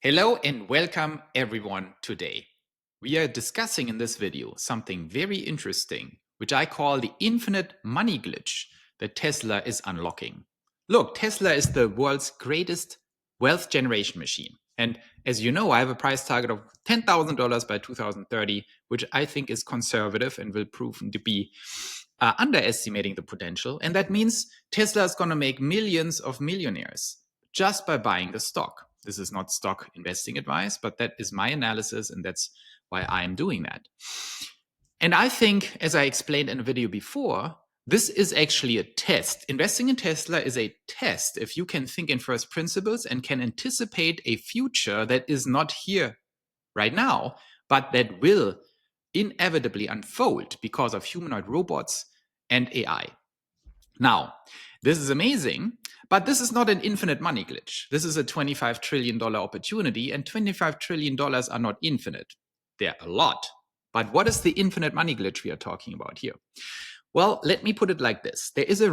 Hello and welcome everyone today. We are discussing in this video something very interesting, which I call the infinite money glitch that Tesla is unlocking. Look, Tesla is the world's greatest wealth generation machine. And as you know, I have a price target of $10,000 by 2030, which I think is conservative and will prove to be underestimating the potential. And that means Tesla is going to make millions of millionaires just by buying the stock. This is not stock investing advice, but that is my analysis, and that's why I am doing that. And I think, as I explained in a video before, this is actually a test. Investing in Tesla is a test if you can think in first principles and can anticipate a future that is not here right now, but that will inevitably unfold because of humanoid robots and AI. Now, this is amazing, but this is not an infinite money glitch. This is a $25 trillion opportunity, and $25 trillion are not infinite. They're a lot. But what is the infinite money glitch we are talking about here? Well, let me put it like this. The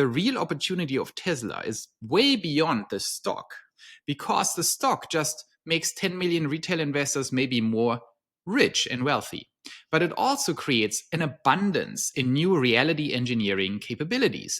real opportunity of Tesla is way beyond the stock, because the stock just makes 10 million retail investors, maybe more, rich and wealthy. But it also creates an abundance in new reality engineering capabilities.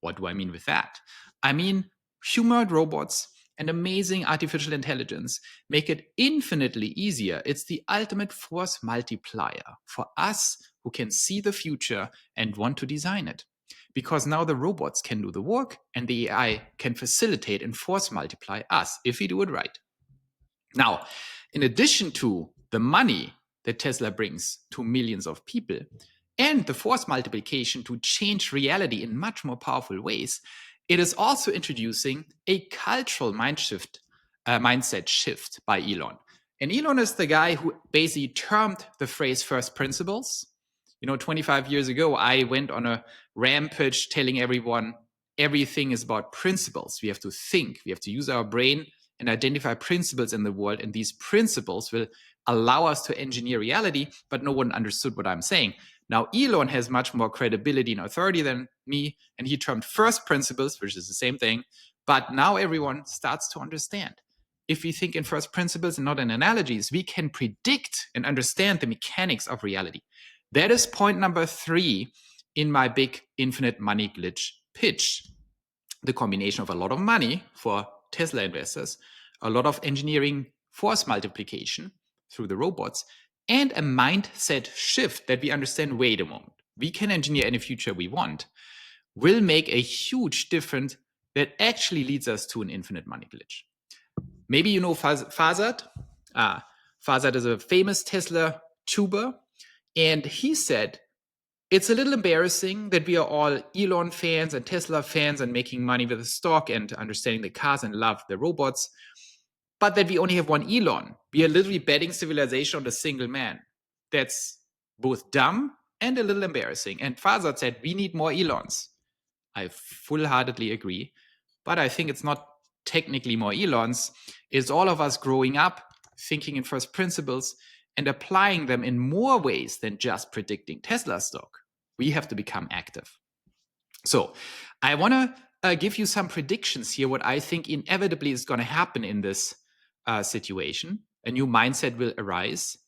What do I mean with that? I mean, humanoid robots and amazing artificial intelligence make it infinitely easier. It's the ultimate force multiplier for us who can see the future and want to design it. Because now the robots can do the work and the AI can facilitate and force multiply us if we do it right. Now, in addition to the money that Tesla brings to millions of people and the force multiplication to change reality in much more powerful ways, it is also introducing a cultural mindset shift by Elon. And Elon is the guy who basically termed the phrase first principles. 25 years ago, I went on a rampage telling everyone everything is about principles. We have to think, we have to use our brain and identify principles in the world. And these principles will allow us to engineer reality, but no one understood what I'm saying. Now, Elon has much more credibility and authority than me, and he termed first principles, which is the same thing. But now everyone starts to understand. If we think in first principles and not in analogies, we can predict and understand the mechanics of reality. That is point number 3 in my big infinite money glitch pitch. The combination of a lot of money for Tesla investors, a lot of engineering force multiplication through the robots, and a mindset shift that we understand, wait a moment, we can engineer any future we want, will make a huge difference that actually leads us to an infinite money glitch. Maybe you know Fazat. Fazat is a famous Tesla tuber, and he said, it's a little embarrassing that we are all Elon fans and Tesla fans and making money with the stock and understanding the cars and love the robots, but that we only have one Elon. We are literally betting civilization on a single man. That's both dumb and a little embarrassing. And Fazat said, we need more Elons. I full-heartedly agree, but I think it's not technically more Elons. It's all of us growing up, thinking in first principles, and applying them in more ways than just predicting Tesla stock. We have to become active. So I want to give you some predictions here, what I think inevitably is going to happen in this situation. A new mindset will arise.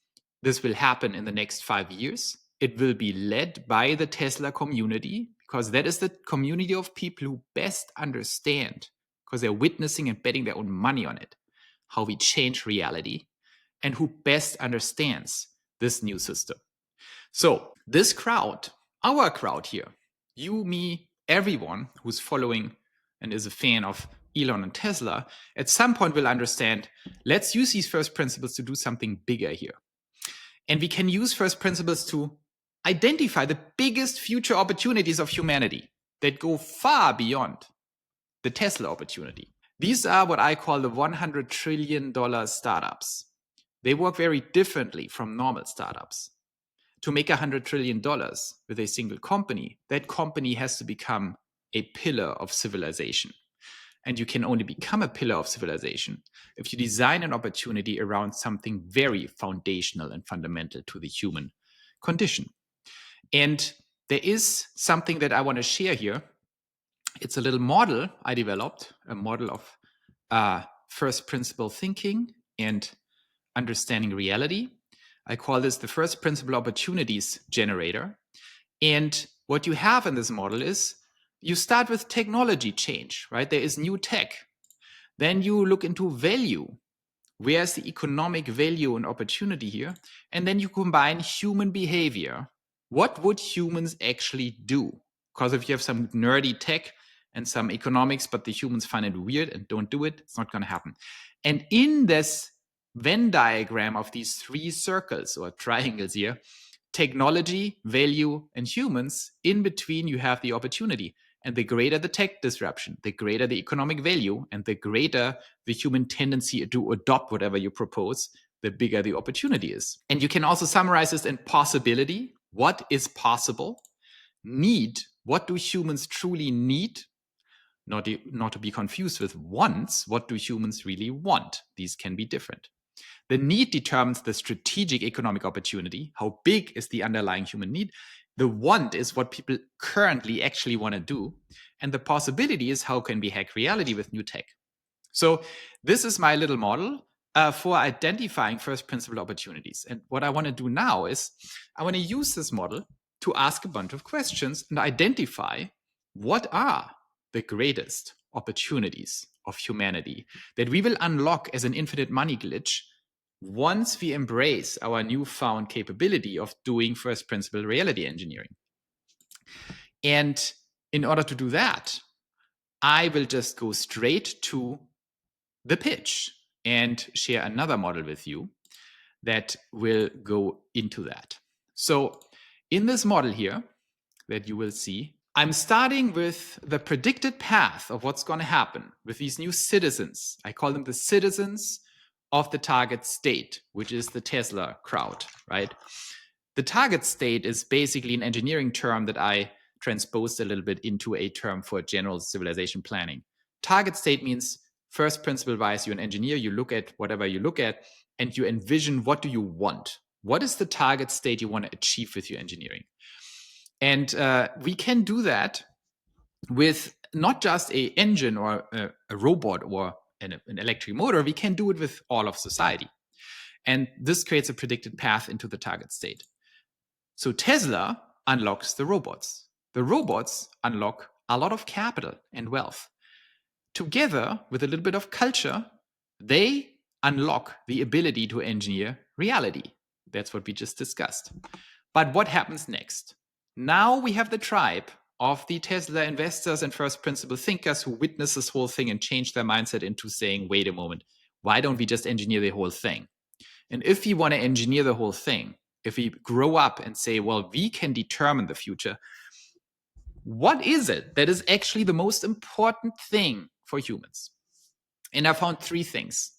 This will happen in the next 5 years. It will be led by the Tesla community, because that is the community of people who best understand, because they're witnessing and betting their own money on it, how we change reality, and who best understands this new system. So this crowd, our crowd here, you, me, everyone who's following and is a fan of Elon and Tesla, at some point will understand, let's use these first principles to do something bigger here. And we can use first principles to identify the biggest future opportunities of humanity that go far beyond the Tesla opportunity. These are what I call the $100 trillion startups. They work very differently from normal startups. To make $100 trillion with a single company, that company has to become a pillar of civilization. And you can only become a pillar of civilization if you design an opportunity around something very foundational and fundamental to the human condition. And there is something that I want to share here. It's a little model I developed, a model of first principle thinking and understanding reality. I call this the first principle opportunities generator. And what you have in this model is you start with technology change, right? There is new tech. Then you look into value. Where's the economic value and opportunity here? And then you combine human behavior. What would humans actually do? Because if you have some nerdy tech and some economics, but the humans find it weird and don't do it, it's not going to happen. And in this Venn diagram of these three circles or triangles here, technology, value, and humans, in between you have the opportunity. And the greater the tech disruption, the greater the economic value, and the greater the human tendency to adopt whatever you propose, the bigger the opportunity is. And you can also summarize this in possibility. What is possible? Need. What do humans truly need? Not to be confused with wants. What do humans really want? These can be different. The need determines the strategic economic opportunity. How big is the underlying human need? The want is what people currently actually want to do. And the possibility is how can we hack reality with new tech? So this is my little model for identifying first principle opportunities. And what I want to do now is I want to use this model to ask a bunch of questions and identify what are the greatest opportunities of humanity that we will unlock as an infinite money glitch once we embrace our newfound capability of doing first principle reality engineering. And in order to do that, I will just go straight to the pitch and share another model with you that will go into that. So in this model here that you will see, I'm starting with the predicted path of what's going to happen with these new citizens. I call them the citizens of the target state, which is the Tesla crowd, right? The target state is basically an engineering term that I transposed a little bit into a term for general civilization planning. Target state means first principle wise, you're an engineer, you look at whatever you look at, and you envision what do you want? What is the target state you want to achieve with your engineering? And we can do that with not just an engine or a robot or an electric motor, we can do it with all of society. And this creates a predicted path into the target state. So Tesla unlocks the robots. The robots unlock a lot of capital and wealth. Together with a little bit of culture, they unlock the ability to engineer reality. That's what we just discussed. But what happens next? Now we have the tribe of the Tesla investors and first principle thinkers who witness this whole thing and change their mindset into saying, wait a moment, why don't we just engineer the whole thing? And if we want to engineer the whole thing, if we grow up and say, well, we can determine the future, what is it that is actually the most important thing for humans? And I found three things.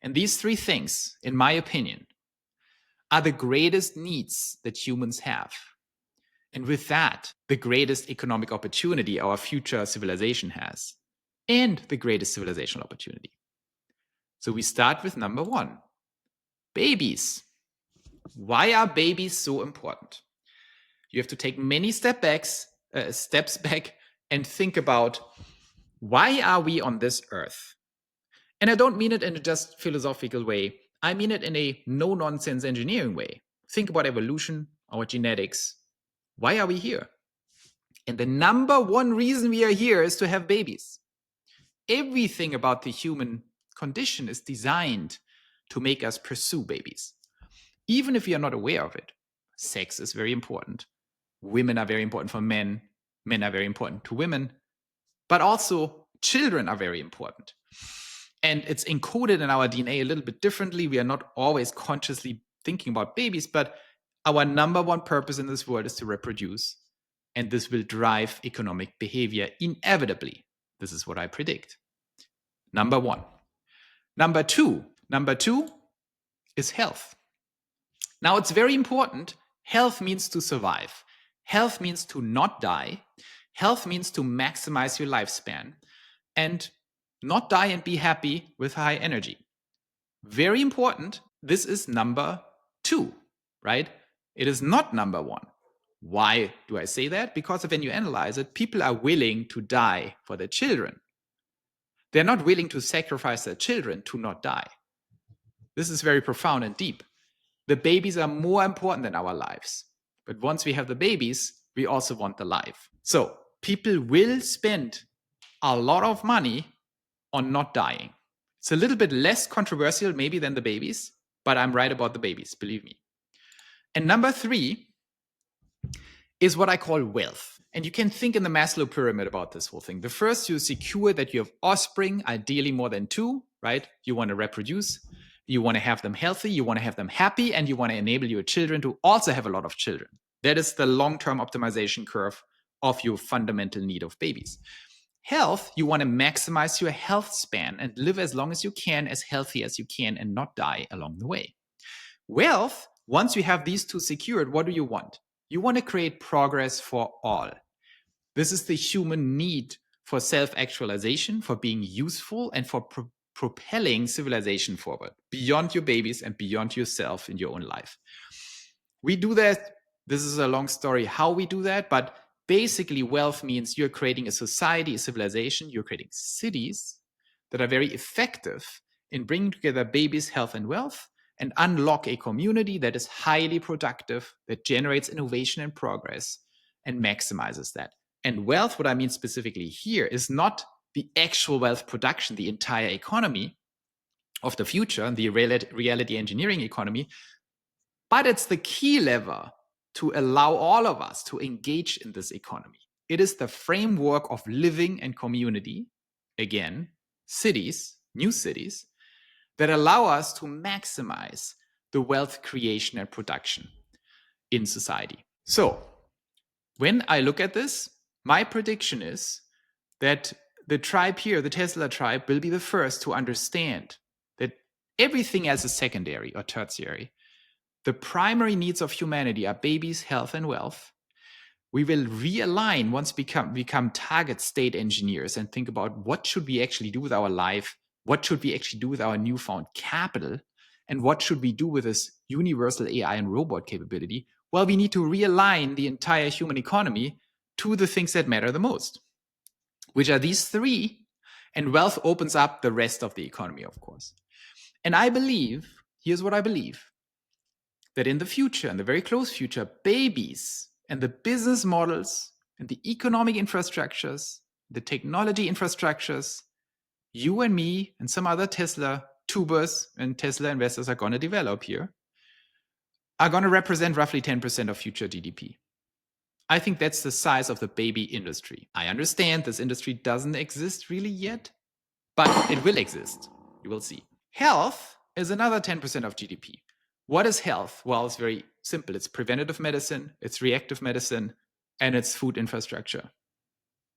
And these three things, in my opinion, are the greatest needs that humans have. And with that, the greatest economic opportunity our future civilization has, and the greatest civilizational opportunity. So we start with number one, babies. Why are babies so important? You have to take many steps back and think about why are we on this earth? And I don't mean it in a just philosophical way. I mean it in a no-nonsense engineering way. Think about evolution, our genetics. Why are we here? And the number one reason we are here is to have babies. Everything about the human condition is designed to make us pursue babies, even if we are not aware of it. Sex is very important. Women are very important for men. Men are very important to women. But also, children are very important. And it's encoded in our DNA a little bit differently. We are not always consciously thinking about babies, but our number one purpose in this world is to reproduce. And this will drive economic behavior inevitably. This is what I predict. Number one. Number two is health. Now, it's very important. Health means to survive. Health means to not die. Health means to maximize your lifespan and not die and be happy with high energy. Very important. This is number two, right? It is not number one. Why do I say that? Because when you analyze it, people are willing to die for their children. They're not willing to sacrifice their children to not die. This is very profound and deep. The babies are more important than our lives. But once we have the babies, we also want the life. So people will spend a lot of money on not dying. It's a little bit less controversial maybe than the babies, but I'm right about the babies, believe me. And number 3 is what I call wealth. And you can think in the Maslow pyramid about this whole thing. The first, you secure that you have offspring, ideally more than 2, right? You want to reproduce, you want to have them healthy, you want to have them happy, and you want to enable your children to also have a lot of children. That is the long-term optimization curve of your fundamental need of babies. Health, you want to maximize your health span and live as long as you can, as healthy as you can, and not die along the way. Wealth, once you have these 2 secured, what do you want? You want to create progress for all. This is the human need for self-actualization, for being useful, and for propelling civilization forward beyond your babies and beyond yourself in your own life. We do that. This is a long story how we do that, but basically wealth means you're creating a society, a civilization, you're creating cities that are very effective in bringing together babies, health, and wealth, and unlock a community that is highly productive, that generates innovation and progress, and maximizes that. And wealth, what I mean specifically here, is not the actual wealth production, the entire economy of the future, the reality engineering economy, but it's the key lever to allow all of us to engage in this economy. It is the framework of living and community, again, cities, new cities, that allow us to maximize the wealth creation and production in society. So when I look at this, my prediction is that the tribe here, the Tesla tribe, will be the first to understand that everything else is secondary or tertiary. The primary needs of humanity are babies, health, and wealth. We will realign once become target state engineers and think about what should we actually do with our life, what should we actually do with our newfound capital, and what should we do with this universal AI and robot capability. Well, we need to realign the entire human economy to the things that matter the most, which are these 3, and wealth opens up the rest of the economy, of course. And I believe, here's what I believe, that in the future, in the very close future, babies and the business models and the economic infrastructures, the technology infrastructures, you and me and some other Tesla tubers and Tesla investors are going to develop here, are going to represent roughly 10% of future GDP. I think that's the size of the baby industry. I understand this industry doesn't exist really yet, but it will exist. You will see. Health is another 10% of GDP. What is health? Well, it's very simple. It's preventative medicine, it's reactive medicine, and it's food infrastructure,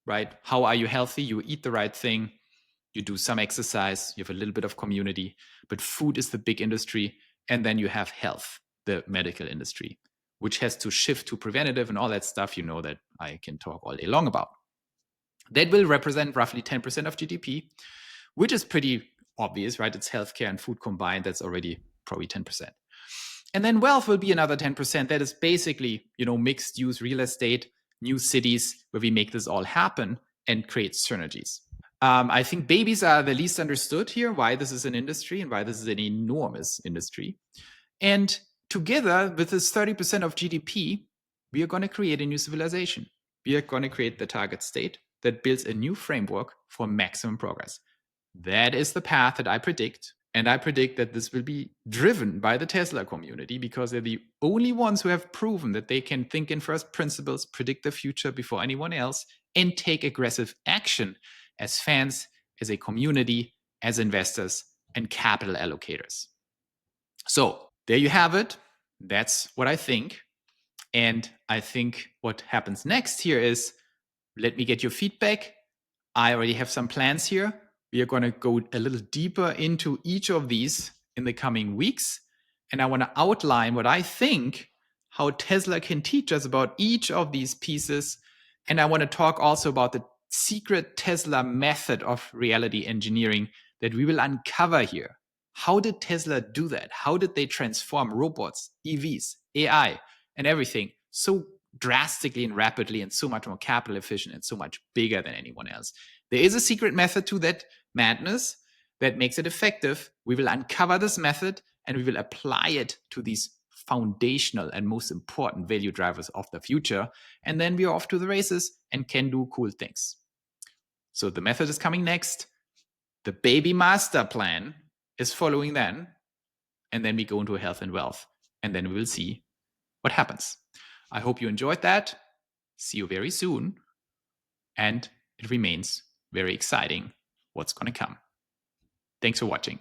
right? How are you healthy? You eat the right thing, you do some exercise, you have a little bit of community, but food is the big industry. And then you have health, the medical industry, which has to shift to preventative and all that stuff, you know, that I can talk all day long about. That will represent roughly 10% of GDP, which is pretty obvious, right? It's healthcare and food combined. That's already probably 10%. And then wealth will be another 10%. That is basically, you know, mixed use real estate, new cities where we make this all happen and create synergies. I think babies are the least understood here, why this is an industry and why this is an enormous industry. And together with this 30% of GDP, we are going to create a new civilization. We are going to create the target state that builds a new framework for maximum progress. That is the path that I predict. And I predict that this will be driven by the Tesla community because they're the only ones who have proven that they can think in first principles, predict the future before anyone else, and take aggressive action as fans, as a community, as investors, and capital allocators. So there you have it. That's what I think. And I think what happens next here is, let me get your feedback. I already have some plans here. We are going to go a little deeper into each of these in the coming weeks. And I want to outline what I think, how Tesla can teach us about each of these pieces. And I want to talk also about the secret Tesla method of reality engineering that we will uncover here. How did Tesla do that? How did they transform robots, EVs, AI, and everything so drastically and rapidly and so much more capital efficient and so much bigger than anyone else? There is a secret method to that madness. that makes it effective, we will uncover this method and we will apply it to these foundational and most important value drivers of the future. And then we are off to the races and can do cool things. So the method is coming next. The baby master plan is following then. And then we go into health and wealth. And then we will see what happens. I hope you enjoyed that. See you very soon. And it remains very exciting what's going to come. Thanks for watching.